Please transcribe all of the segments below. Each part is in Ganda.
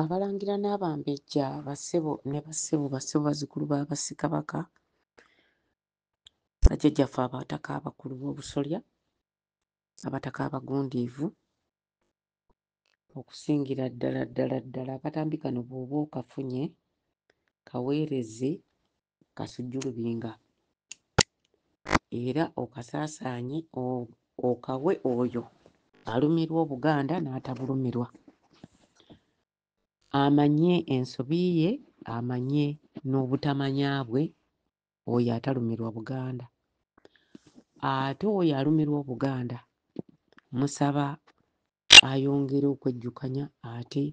Abalangira n'Abambejja bassebo ne bassebo bazzukulu ba Bassekabaka, bajjajjaffe abataka abakulu b'obusolya, abataka abagundiivu, okusingira ddala akatambi kano bw'oba okafunye kaweereze kasujjulubinga era okasaasaanye okawe oyo alumirwa Obuganda n'atabulumirwa. Amanye ensobi ye, amanye n'obutamanya bwe oyo atalumirwa Buganda. Ate oyo alumirwa Obuganda musaba ayongere okwejjukanya ate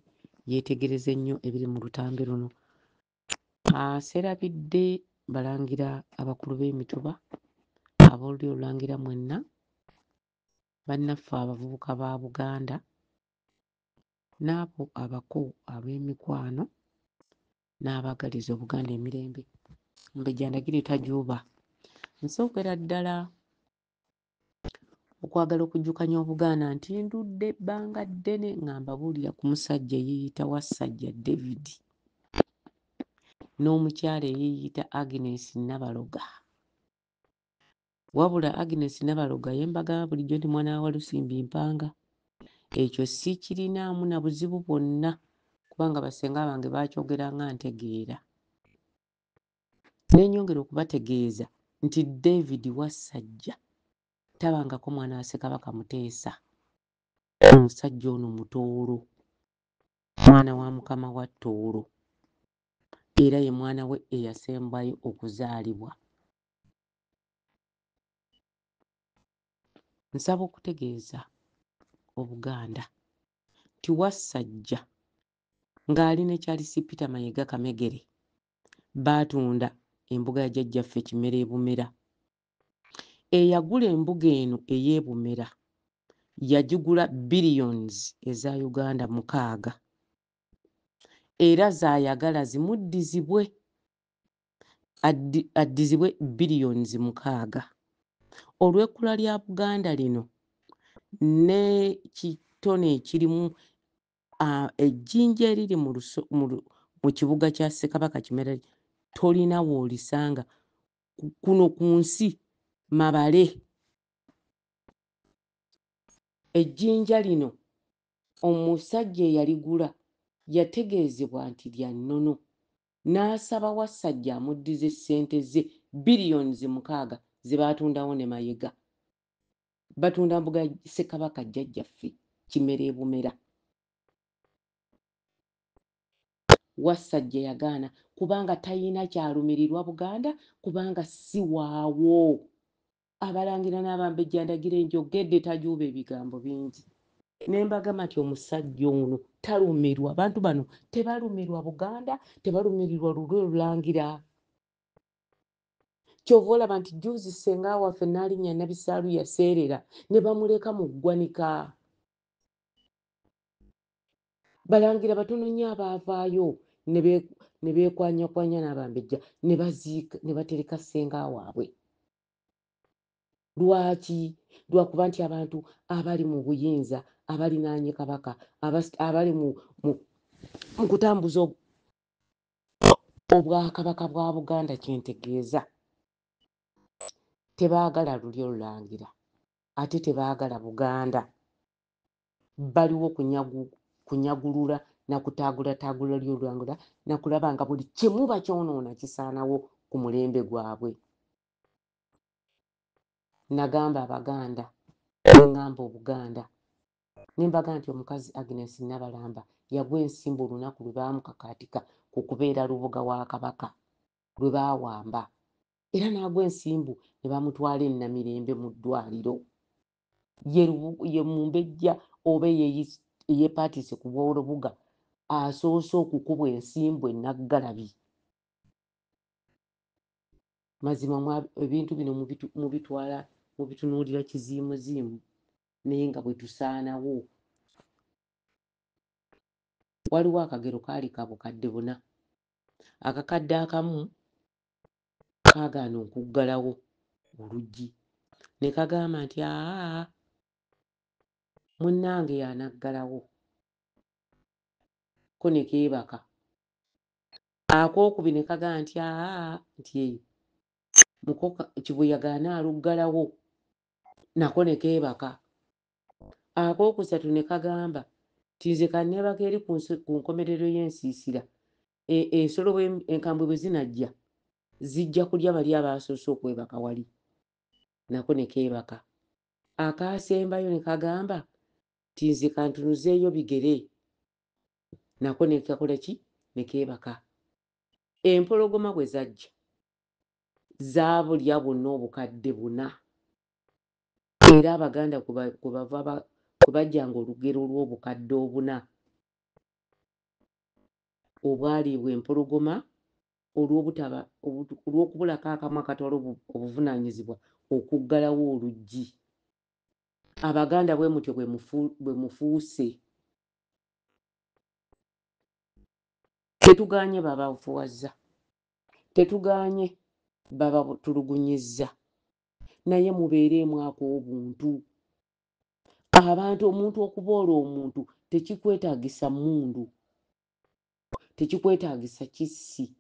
yeetegereze nnyo ebiri mu lutambi luno. Aserabidde balangira abakulu b'emituba, aboolulyo olulangira mwenna, bannaffe abavubuka ba Buganda, n'abo abako ab'emikwano n'abaagaliza Obuganda emirembe. Ombejja ndagire tajuuba. Nsookera ddala okwagala okujjukanya Obuganda nti ndudde ebbanga ddene nga mbabuulira ku musajja eyeeyita Wassajja David n'omukyala eyeeyita Agnes Nabaloga. Wabula Agnes Nabaloga ye mbagamba bulijjo nti mwana wa Lusimbi Mpanga. Ekyo siikirinaamu na buzibu bwonna kubanga bassenga bange baakyogeranga ntegeera. Ne nnyongera okubategeeza nti David Wassajja tabangako mwana wa Ssekabaka Muteesa. Omusajja ono mutoolo, mwana wa mukama wa Tooro, era ye mwana we eyasembayo okuzaalibwa. Nsaba okutegeeza Obuganda nti Wassajja ng'ali ne Charles Peter Mayiga Kamegere baatunda embuga ya jjajjaffe Kimera e Bumera. Eyagula embuga eno ey'e Bumera yagigula billions eza Uganda 6 era z'ayagala zimuddizibwe addizibwe billions 6. Olw'ekkula lya Buganda lino n'ekitone ekirimu ejjinja eriri mu kibuga kya Ssekabaka Kimera tolina w'olisanga kuno ku nsi mabale. Ejjinja lino omusajja eyaligula yategeezebwa nti lya nnono, n'asaba Wassajja amuddize ssente ze billions 6 ze baatundawo ne Mayiga. Batunda mbuga ya Ssekabaka jjajjaffe Kimera e Bumera. Wassajja yagaana kubanga tayina kyalumirirwa Buganda, kubanga si waawo. Abalangira n'Abambejja ndagire njogedde tajuuba ebigambo bingi. Ne mbagamba nti omusajja ono talumirwa. Abantu bano tebalumirwa Buganda, tebalumirirwa lulwe Lulangira. Kyova olaba nti jjuuzi ssenga waffe Nnaalinnya Nabisaalu yaseerera ne bamuleka mu ggwanika. Balangira batono nnyo abaavaayo ne beekwanyakwanya n'Abambejja ne baziika ne batereka ssenga waabwe. Lwaki? Lwakuba nti abantu abali mu buyinza, abalinaanye Kabaka, abali mu kutambuza obwakabaka bwa Buganda, kyentegeeza tebaagala lulyo Lulangira ate tebaagala Buganda. Baliwo kunyagulula na kutaagulataagulula lyo Lulangira na kulaba nga buli kimu bakyonoona kisaanawo ku mulembe gwabwe. Nagamba Abaganda, ne ŋŋamba Obuganda, ne mbaga nti omukazi Agnes Nabalamba yagwa ensimbu olunaku lwe baamukakaatika ku kubeera lubuga wa Kabaka, lwe baawamba, era n'agwa ensimbu ne bamutwala e Namirembe mu ddwaliro. Ye Mumbejja oba eyeepaatiise ku bw'olubuga asoose okukubwa ensimbu e Naggalabi. Mazima ebintu bino mubitunuulira kiziimuziimu naye nga bwe tusaanawo. Waliwo akagero kaali ka bukadde 4. Akakadde akamu kaagaana okuggalawo oluggi ne kagamba nti munnange y'anaggalawo ko ne keebaka. Akookubiri ne kagamba nti nti mukoka kibuyaga anaaluggalawo, nako ne keebaka. Akookusatu ne kagamba nti nze kanneebaka eri ku nkomerero y'ensiisira, ensolo enkambwe bwe zinajja zijja kulya bali abaasoose okwebaka wali, nako ne keebaka. Akaasembayo ne kagamba nti nze kantunuzeeyo bigere, nako ne kakola ki, ne keebaka. Empologoma bwe zajja zaabulya bwonna obukadde 4, era Abaganda kwe bajjanga olugero lw'obukadde 4 obwaliibwa empologoma olw'okubulako akamu akatwala obuvunaanyizibwa okuggalawo oluggi. Abaganda bwe mutyo bwe mufuuse. Tetugaanye babafuwazza, tetugaanye babatulugunyizza, naye mubeereemu ak'obuntu. Abantu, omuntu okuboola omuntu tekikwetaagisa mmundu, tekikwetaagisa kissi.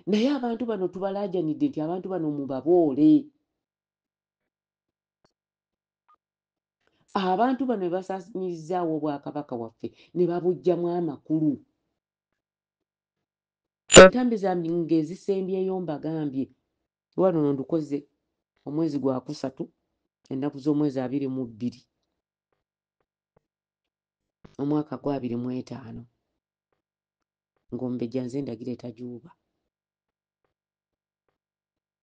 Naye abantu bano tubalaajanidde nti abantu bano mubaboole. Abantu bano be basaanyizaawo Obwakabaka waffe ne babuggyamu amakulu. Entambi zange ezisembyeyo mbagambye, wano ndukoze omwezi gwa 3, ennaku z'omwezi 22, omwaka gwa 2025, ng'Omumbejja nze ndagira etajuuba.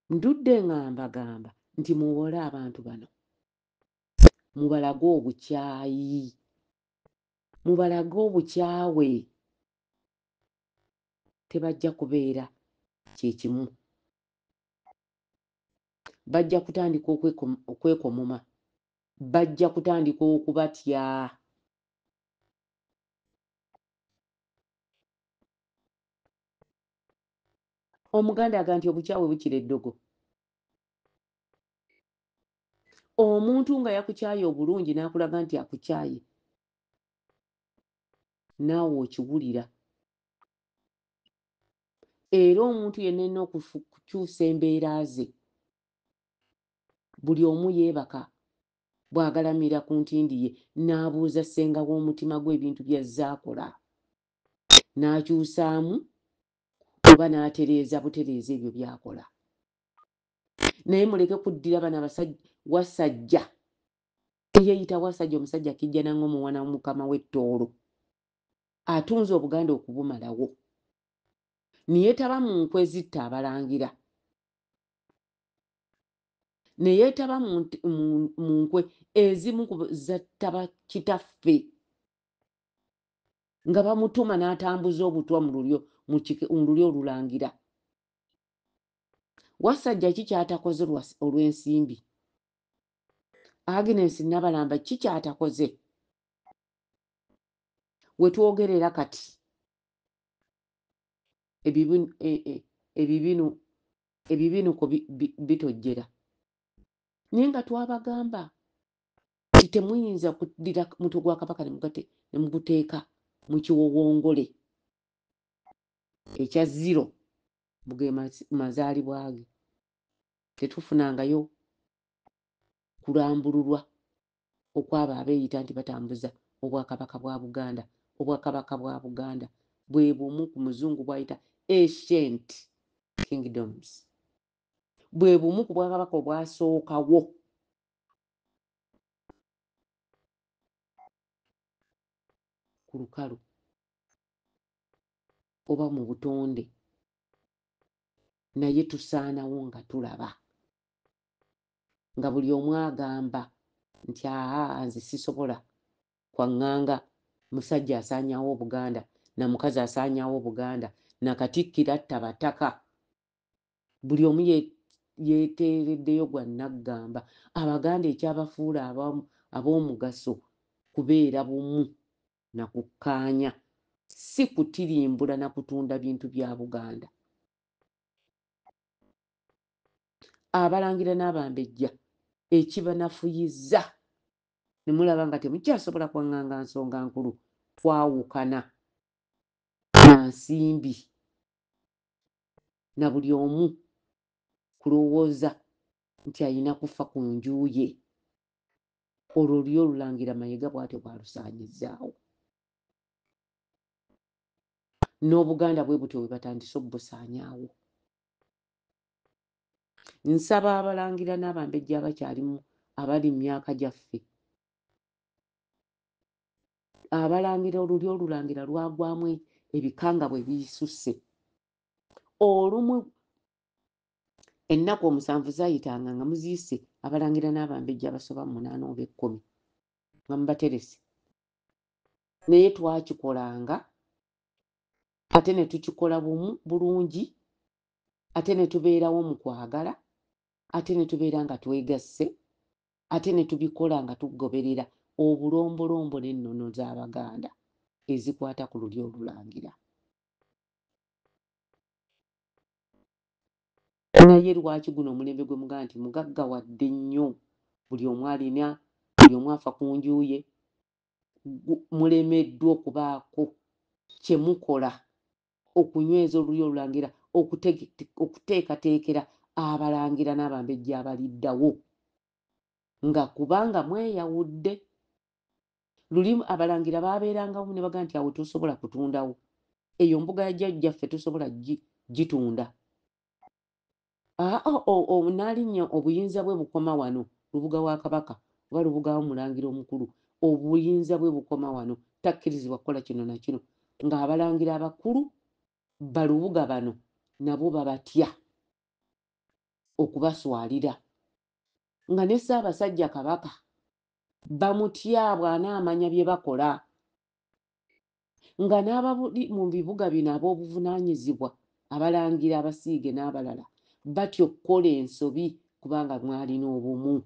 Ndudde nga mbagamba nti muwole abantu bano, mubalage obukyayi, mubalage obukyawe. Tebajja kubeera kyekimu, bajja kutandika okwekomoma, bajja kutandika okubatya. Omuganda aga nti obukyawe bukira eddogo. Omuntu nga yakukyaye obulungi n'akulaga nti akukyaye, naawe okiwulira. Era omuntu yenna alina okukyusa embeera ze. Buli omu yeebaka bw'agalamira ku ntindi ye n'abuuza ssenga w'omutima gwe ebintu by'azze akola, n'akyusaamu oba n'atereeza butereeza ebyo by'akola. Naye muleke kuddira bano wasajja eyeeyita wasajja, omusajja kijja nange omuwana mukama w'ettoolo, atunze Obuganda okubumalawo, ne yeetaba mu nkwe zitta abalangira, ne yeetaba mu nkwe ezimu zatta bakitaffe nga bamutuma n'atambuza obutwa mu lulyo olulangira. Wasajja ki kyatakoze olw'ensimbi? Agnes Nabalamba ki kyatakoze? We twogerera kati ebibinuko bitojjera, naye nga twabagamba nti temuyinza kuddira mutwe gwa Kabaka ne muguteeka mu kiwowongole ekya 0 muge mazaalibwa ge. Tetufunangayo kulambululwa okwabo abeeyita nti batambuza Obwakabaka bwa Buganda. Obwakabaka bwa Buganda bwe bumu ku Muzungu bw'ayita ancient kingdoms, bwe bumu ku Bwakabaka obwasookawo. Ku lukalu oba mu butonde, naye tusaanawo nga tulaba, nga buli omu agamba nti nze sisobola kwaŋŋanga musajja asaanyaawo Obuganda, na mukazi asaanyaawo Obuganda, na Katikkiro atta Bataka. Buli omu yeeteereddeyo gwa naggamba. Abaganda ekyabafuula ab'omugaso kubeera bumu na kukkaanya, si kutirimbula na kutunda bintu bya Buganda. Abalangira n'Abambejja ekibanafuyizza ne mulaba nga temukyasobola kwaŋŋanga nsonga nkulu, twawukana. nsimbi na buli omu kulowooza nti ayina kufa ku nju ye. Olwo oli olulangira Mayiga bw'atyo bwalusaanyizaawo. N'Obuganda bwe butyo bwe batandise obusaanyaawo. Nsaba abalangira n'abambejja abakyalimu abali mu myaka gyaffe, abalangira oluli olulangira lwagwamu ebikanga bwe bisusse. Olumu ennaku 7 zaayitanga nga muziise abalangira n'abambejja abasoba mu 8 oba 10 nga mubaterese. Naye twakikolanga ate ne tukikola bulungi, ate ne tubeerawo mu kwagala, ate ne tubeera nga twegasse, ate ne tubikola nga tugoberera obulombolombo n'ennono z'Abaganda ezikwata ku luli olulangira. Naye lwaki guno omulembe gwe mugaa nti mugaggawadde nnyo, buli omu alina, buli omu afa ku nju ye, mulemeddwa okubaako kye mukola okunyweza oluli olulangira, okuteekateekera abalangira n'abambejja abaliddawo, nga kubanga mweyawudde. Luli abalangira baabeerangawo ne bagaa nti awo tosobola kutundawo, eyo mbuga ya jjajjaffe tosobola gitunda. N'alinnya obuyinza bwe bukoma wano, Lubuga wa Kabaka oba Lubuga w'Omulangira omukulu, obuyinza bwe bukoma wano, takkirizibwa kukola kino na kino, ng'abalangira abakulu balubuga bano nabo babatya okubaswalira, nga ne Ssaabasajja Kabaka bamutya bw'anaamanya bye bakola, nga n'ababuli mu bibuga bino ab'obuvunaanyizibwa, abalangira abasiige n'abalala batyo okukola ensobi kubanga mwalina obumu.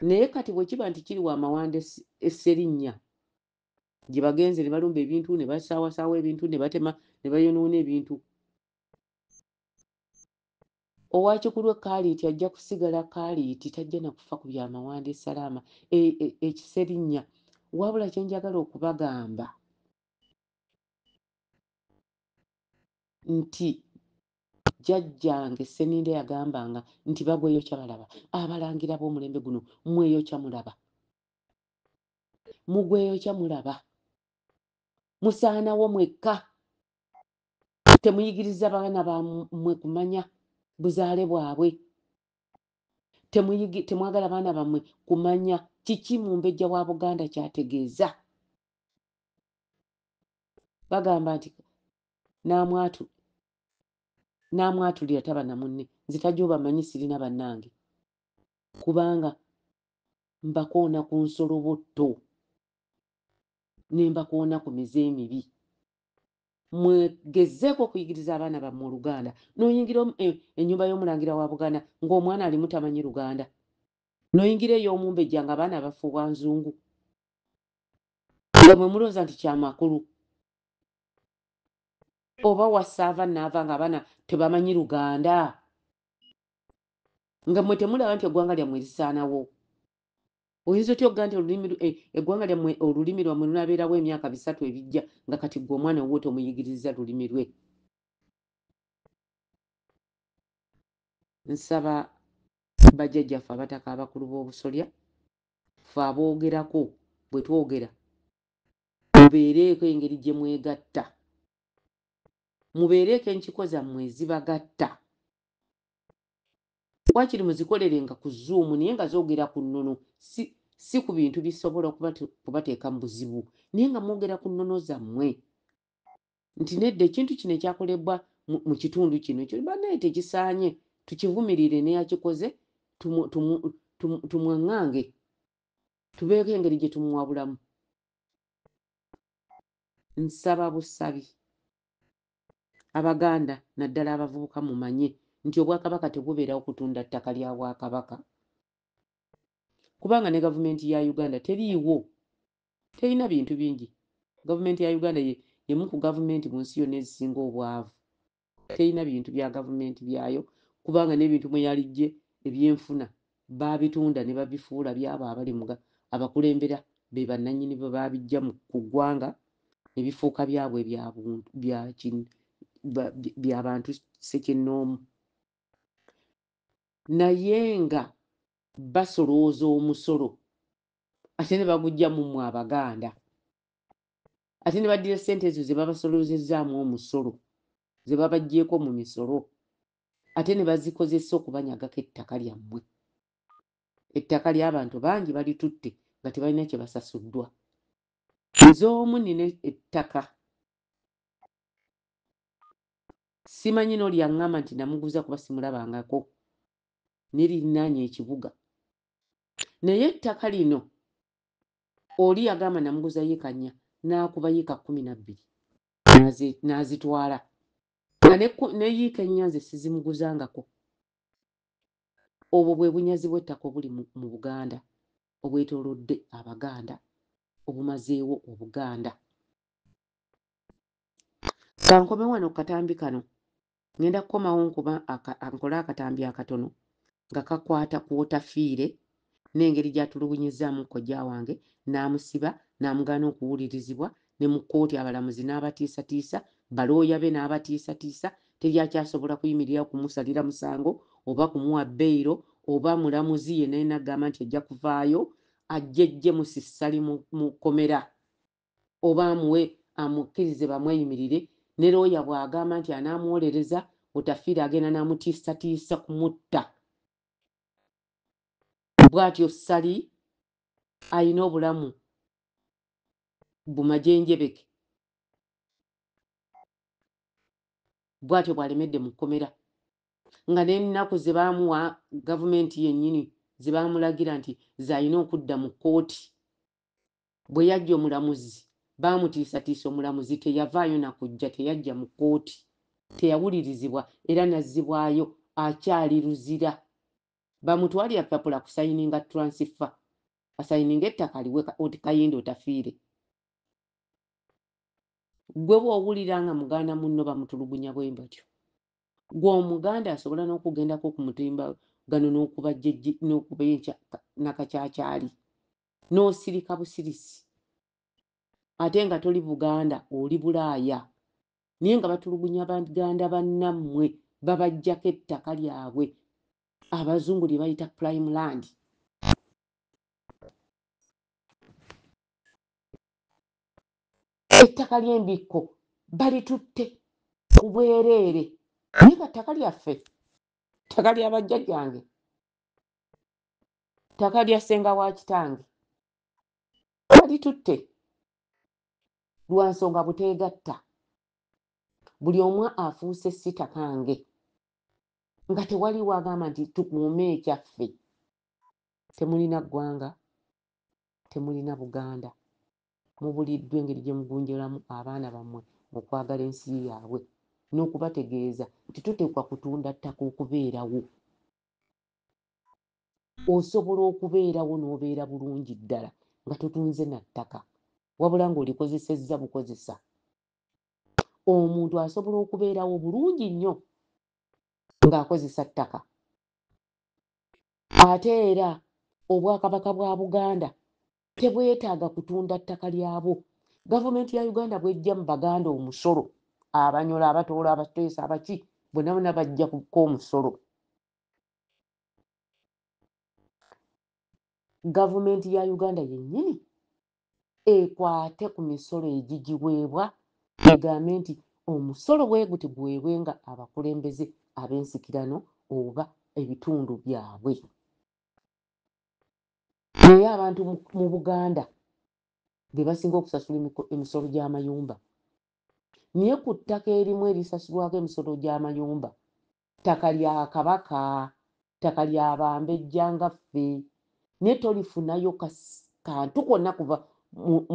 Naye kati bwe kiba nti kiri wa Mawanda e Sserinnya, gye bagenze ne balumba ebintu ne basaawasaawa ebintu ne batema ne bayonoona ebintu, Owakikulwe Kaliiti ajja kusigala Kaliiti, tajja na kufa ku bya Mawanda Esalaama Ekiserinnya. Wabula kye njagala okubagamba nti jjajjange Sseninde yagambanga nti bagweyo kyabalaba, abalangira b'omulembe guno mweyo kyamulaba, mugweyo kyamulaba, musaanawo mwekka, temuyigiriza baana bammwe kumanya buzaale bwabwe, temwagala baana bammwe kumanya kiki mumbejja wa Buganda kyategeeza. Bagamba nti n'amwatulira taba na munne, nze tajja bamanyi sirina bannange, kubanga mbakoona ku nsolobotto ne mbakoona ku mize emibi. Mwegezeeko okuyigiriza abaana bammwe Oluganda. N'oyingira ennyumba y'omulangira wa Buganda ng'omwana alimu tamanyi Luganda, n'oyingira ey'omumbejja nga abaana bafuubwa nzungu, nga mwe mulowooza nti kyamakulu, oba wasaava naava nga abaana tebamanyi Luganda, nga mmwe temulaba nti eggwanga lyammwe lisaanawo. Oyinza otya okugaa nti eggwanga lyammwe olulimi lwammwe lunaabeerawo emyaka 3 ebijja nga kati gwe omwana wuwo tomuyigiriza lulimi lwe. Nsaba bajjajjaffe abataka abakulu b'obusolya, ffe aboogerako bwe twogera, mubeereeko engeri gye mwegatta, mubeereeko enkiko zammwe ezibagatta. Wakiri muzikolerenga ku Zoom naye nga zoogera ku nnono, si ku bintu bisobola kubateeka mu buzibu, naye nga mwogera ku nnono zammwe nti nedda ekintu kino ekyakolebwa mu kitundu kino ekyo bannaye tekisaanye, tukivumirire neyakikoze, tumwaŋŋange, tubeeko engeri gye tumuwabulamu. Nsaba busabi Abaganda naddala abavubuka mumanye nti Obwakabaka tebubeerawo kutunda ttaka lya Bwakabaka, kubanga ne gavumenti ya Uganda teriiwo, terina bintu bingi. Gavumenti ya Uganda yemu ku gavumenti mu nsi yonna ezisinga obwavu, terina bintu bya gavumenti byayo, kubanga n'ebintu mwe yalijje ebyenfuna baabitunda ne babifuula byabo abali abakulembera be bannannyini bwe baabijja ku ggwanga ebifuuka byabwe by'abantu ssekinnoomu naye nga basolooza omusolo ate ne bagujja mu mmwe Abaganda ate ne baddira ssente ezo ze babasoloozezaamu omusolo ze babaggyeko mu misolo ate ne bazikozesa okubanyagako ettaka lyammwe ettaka ly'abantu bangi balitutte nga tebalina kye basasuddwa nze omu nina ettaka simanyi n'olyaŋŋamba nti namuguza kuba simulabangako nirinaanye ekibuga naye ettaka lino oli yagamba namuguza yiika 4 n'akuba yiika 12 n'azitwala nga ne yiika 4 nze sizimuguzangako obwo bwe bunyazi bw'ettaka obuli mu Buganda obwetoolodde Abaganda obumazeewo Obuganda. Kankome wano katambi kano ngenda kukomawo nkuba nkole akatambi akatono nga kakwata ku Otafiire n'engeri gy'atulugunyizaamu kojja wange n'amusiba n'amugaana okuwulirizibwa ne mu kkooti abalamuzi n'abatiisatiisa balooya be n'abatiisatiisa teri akyasobola kuyimirira kumusalira musango oba kumuwa beyiro oba mulamuzi yenna n'agamba nti ajja kuvaayo ajjejje mu sissali mu kkomera oba amuwe amukkirize bamweyimirire ne looya bw'agamba nti anaamuwolereza Otafiire agenda n'amutiisatiisa kumutta bw'atyo Sali ayina obulamu bumajenjebeke bw'atyo bw'alemedde mu kkomera nga n'ennaku ze baamuwa gavumenti yennyini ze baamulagira nti z'alina okudda mu kkooti bwe yajja omulamuzi baamutiisatiisa omulamuzi teyavaayo na kujja teyajja mu kkooti teyawulirizibwa era nazzibwayo akyali luzira bamutwalira papula kusayininga transfer asayininga ettaka liwe Kayinda Otafiire gwe bw'owulira nga muganda munno bamutulugunya bwe batyo gwe Omuganda asobola n'okugendako ku mutimbagano n'okuba nakacaacaali n'osirika busirisi ate nga toli Buganda oli Bulaaya naye nga batulugunya Baganda bannammwe babaggyako ettaka lyabwe Abazungu lye bayita prime land. Ettaka ly'embikko balitutte ku bwereere naye nga ttaka lyaffe ttaka lya bajjajjange ttaka lya ssenga wa kitange balitutte lwa nsonga buteegatta buli omu afuuse si takange nga tewali wagamba nti tukuume ekyaffe temulina ggwanga temulina Buganda mubuliddwa engeri gye mugunjulamu abaana bammwe okwagala ensi yaabwe n'okubategeeza nti tuteekwa kutunda ttaka okubeerawo osobola okubeerawo n'obeera bulungi ddala nga tutunze na ttaka wabula ng'olikozesezza bukozesa omuntu asobola okubeerawo bulungi nnyo ng'akozesa ttaka ate era Obwakabaka bwa Buganda tebwetaaga kutunda ttaka lyabwo gavumenti ya Uganda bw'ejja mu Baganda omusolo Abanyola Abatoola Abateesa abaki bonna bonna bajja kukka omusolo gavumenti ya Uganda yennyini ekwate ku misolo egigiweebwa egambe nti omusolo bwe guti guweebwenga abakulembeze ab'ensikirano oba ebitundu byabwe naye abantu mu Buganda be basinga okusasula emisolo gy'amayumba naye ku ttaka erimu erisasulwako emisolo gy'amayumba ttaka lya Kabaka ttaka lya Bambejja nga ffe naye tolifunayo kantu konna kuva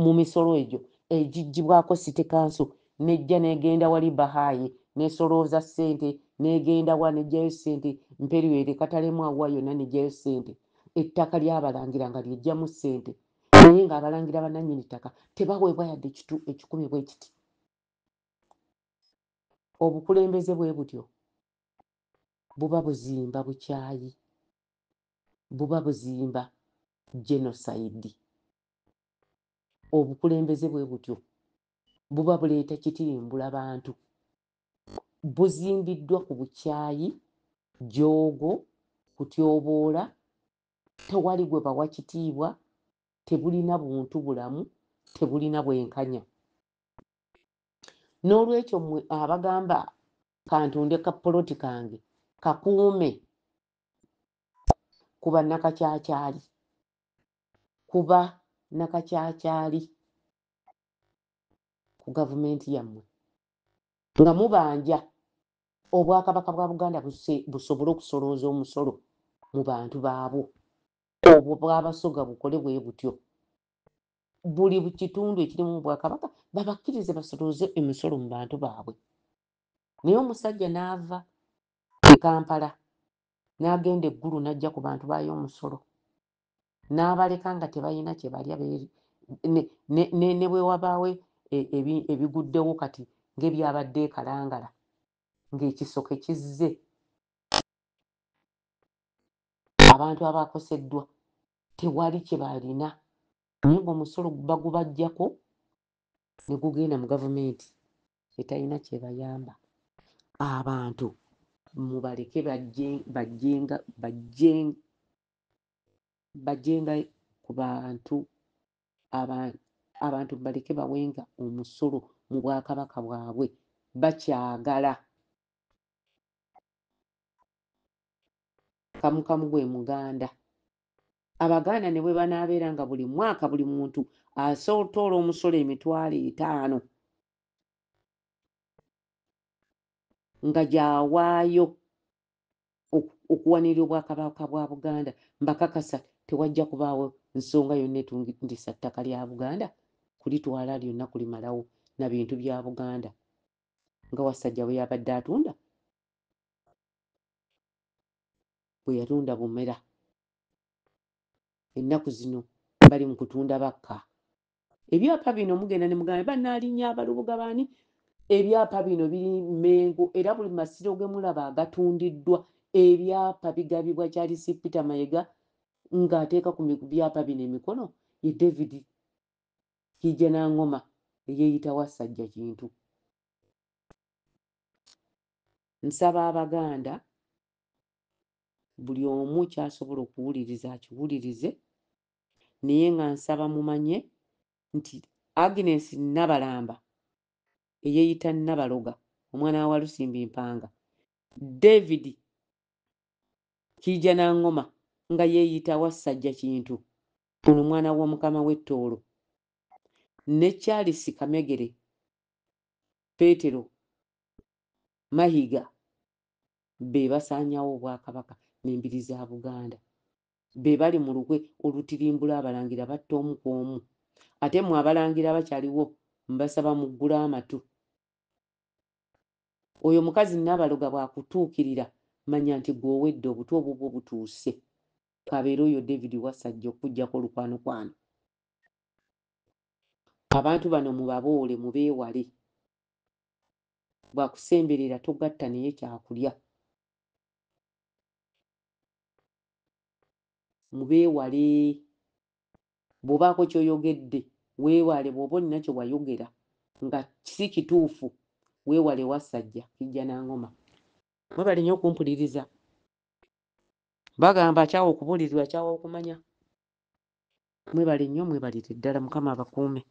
mu misolo egyo egigibwako City Council nejja negenda wali Bahaayi nesolooza ssente negenda wa nejjayo ssente mperiwere katalemu awa yonna nejjayo ssente ettaka ly'abalangira nga lyejjamu ssente naye ng'abalangira bannannyini ttaka tebaweebwa yadde ekikumi bwe kiti obukulembeze bwe butyo buba buzimba bukyayi buba buzimba genocide obukulembeze bwe butyo buba buleeta kitirimbula bantu, buzimbiddwa ku bukyayi, joogo, kutyoboola, tewali gwe bawa kitiibwa, tebulina buntu bulamu, tebulina bwenkanya. N'olwekyo mmwe abagamba kantunde ka poloti kange kakuume kuba nakakyakyali, kuba nakakyakyali ku gavumenti yammwe nga mubanja Obwakabaka bwa Buganda busobole okusolooza omusolo mu bantu baabwo, obwo bwabasoga bukole bwe butyo. Buli kitundu ekirimu mu Bwakabaka babakkirize basolooze emisolo mu bantu baabwe. Naye omusajja n'ava e Kampala n'agenda eggulu n'ajja ku bantu baayo omusolo, n'abaleka nga tebalina kye balya, ne bwe wabaawo ebiguddewo kati ng'ebyabadde e Kalangala ng'ekisoke kizze, abantu abakoseddwa tewali kye balina, naye ng'omusolo bagubaggyako ne gugenda mu gavumenti etalina kye bayamba. Abantu mubaleke bajjenga ku bantu, abantu baleke bawenga omusolo mu Bwakabaka bwabwe, bakyagala. Kamukamu gwe muganda. Abaganda ne bwe banaabeera nga buli mwaka buli muntu asotoola omusolo $5,000 nga gy'awaayo okuwanirira Obwakabaka bwa Buganda, mbakakasa tewajja kubaawo nsonga yonna etungisa ttaka lya Buganda kulitwala lyonna kulimalawo na bintu bya Buganda nga Wasajja bwe yabadde atunda, bwe yatunda bumera. Ennaku zino bali mu kutunda bakka. Ebyapa bino mugenda ne mugamba bannaalinnya abalubuga baani, ebyapa bino biri Mmengo era buli masiro ge mulaba agatundiddwa ebyapa bigabibwa Charles Peter Mayiga ng'ateeka ku byapa bino emikono ye David Kijanaŋŋoma eyeeyita Wasajja Kintu. Nsaba Abaganda buli omu ky'asobola okuwuliriza akiwulirize, naye nga nsaba mumanye nti Agnes Nabalamba eyeeyita Nabaloga omwana wa Lusimbi Mpanga, David Kijanaŋŋoma nga yeeyita Wasajja Kintu ono mwana wa Mukama w'Ettoolo, ne Charles Kamegere Peetero Mahiga be basaanyawo Obwakabaka n'embiri za Buganda, be bali mu lukwe olutirimbula abalangira batta omu ku omu. Ate mmwe abalangira abakyaliwo mbasaba muggule amatu. Oyo mukazi Nabaloga bw'akutuukirira manya nti gw'owedde obutu obwo butuuse. Kabeera oyo David Wasajja okuggyako lukwanokwano. Abantu bano mubaboole mubeewale. Bwakusemberera togatta naye kyakulya. Mubeewale. Bw'obaako ky'oyogedde weewale, bw'oba olina kye wayogera nga si kituufu weewale Wasajja Kijanaŋŋoma. Mwebale nnyo okumpuliriza. Bagamba akyawa okubuulirirwa akyawa okumanya. Mwebale nnyo, mwebalire ddala. Mukama abakuume.